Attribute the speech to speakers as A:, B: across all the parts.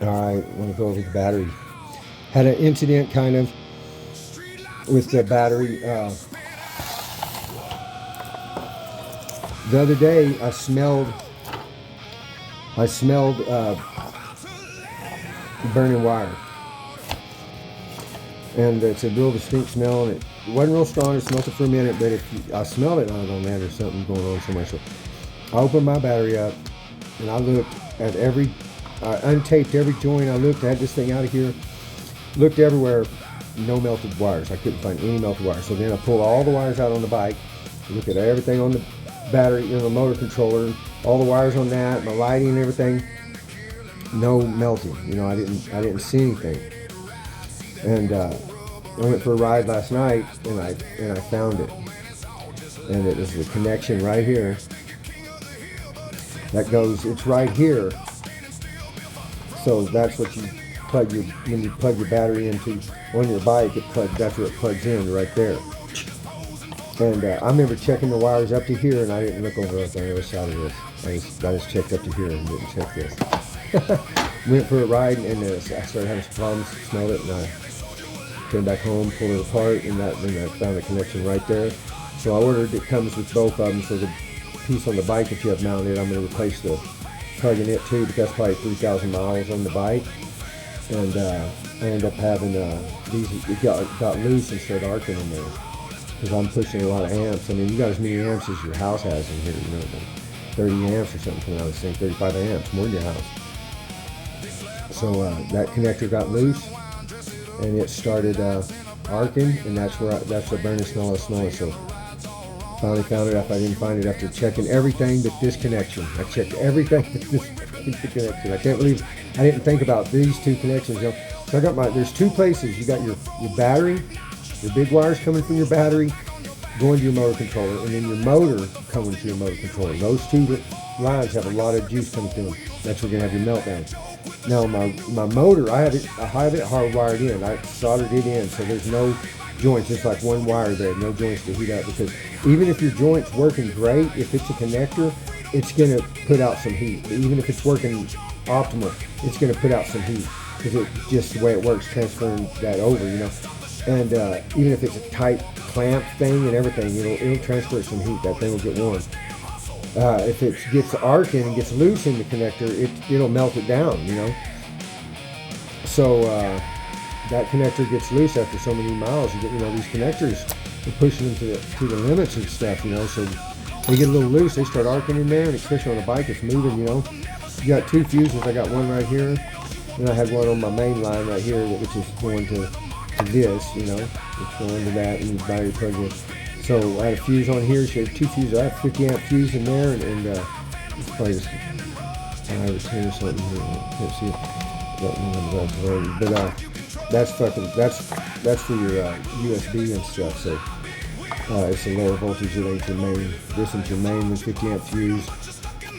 A: All right, I want to go over the battery. Had an incident kind of with the battery. The other day, I smelled burning wire, and it's a real distinct smell, and it wasn't real strong. I smelled it for a minute, but I smelled it, I don't know, man, there's something going on somewhere. So I opened my battery up, and I looked at I untaped every joint. I looked, I had this thing out of here, looked everywhere, no melted wires. I couldn't find any melted wires. So then I pulled all the wires out on the bike, looked at everything on the battery, the motor controller, all the wires on that, my lighting and everything. No melting. I didn't see anything. And I went for a ride last night, and I found it. And it was the connection right here. It's right here. So that's what you when you plug your battery into on your bike, that's where it plugs in, right there. And I remember checking the wires up to here, and I didn't look over on the other side of this. I just checked up to here and didn't check this. Went for a ride, and I started having some problems, smelled it, and I came back home, pulled it apart, and then I found the connection right there. So I ordered, it comes with both of them, so the piece on the bike that you have mounted, I'm going to replace the plug in it too, but that's probably 3,000 miles on the bike. And I ended up having it got loose and started arcing in there, because I'm pushing a lot of amps. I mean, you got as many amps as your house has in here, 30 amps or something coming out of this thing, 35 amps, more than your house. So that connector got loose, and it started arcing, and that's the burning, smell. So finally found it. If I didn't find it after checking everything but this connection. I checked everything but this connection. I can't believe I didn't think about these two connections. So I got there's two places. You got your battery, your big wires coming from your battery, going to your motor controller, and then your motor coming to your motor controller. Those two lines have a lot of juice coming through them. That's where you're gonna have your meltdown. Now my motor, I have it hardwired in. I soldered it in, so there's no joints. It's like one wire there, no joints to heat up. Because even if your joint's working great, if it's a connector, it's gonna put out some heat. Even if it's working optimal, it's gonna put out some heat, because it's just the way it works, transferring that over, And even if it's a tight clamp thing and everything, it'll transfer some heat. That thing will get warm. If it gets arcing and gets loose in the connector, it'll melt it down, So that connector gets loose after so many miles. These connectors are pushing them to the limits and stuff, So they get a little loose, they start arcing in there, and especially on a bike, it's moving, You got two fuses. I got one right here, and I had one on my main line right here, which is going to this, it's going to that, and the battery plug in. So I had a fuse on here, so I had two fuses. I have 50 amp fuse in there, and it's probably just 5 or 10 or something. I can't see it. But that's for your USB and stuff. So it's a lower voltage. It ain't your main. This one's your main with 50 amp fuse.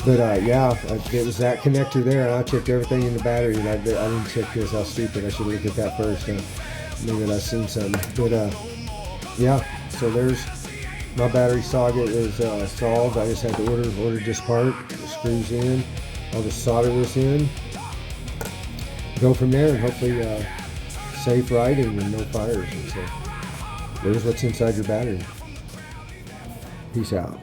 A: But it was that connector there, and I checked everything in the battery, and I didn't check this. How stupid! I should have looked at that first. Maybe I seen something. But so there's my battery saga is solved. I just had to order this part. The screws in. I'll just solder this in. Go from there, and hopefully safe riding and no fires. And so there's what's inside your battery. Peace out.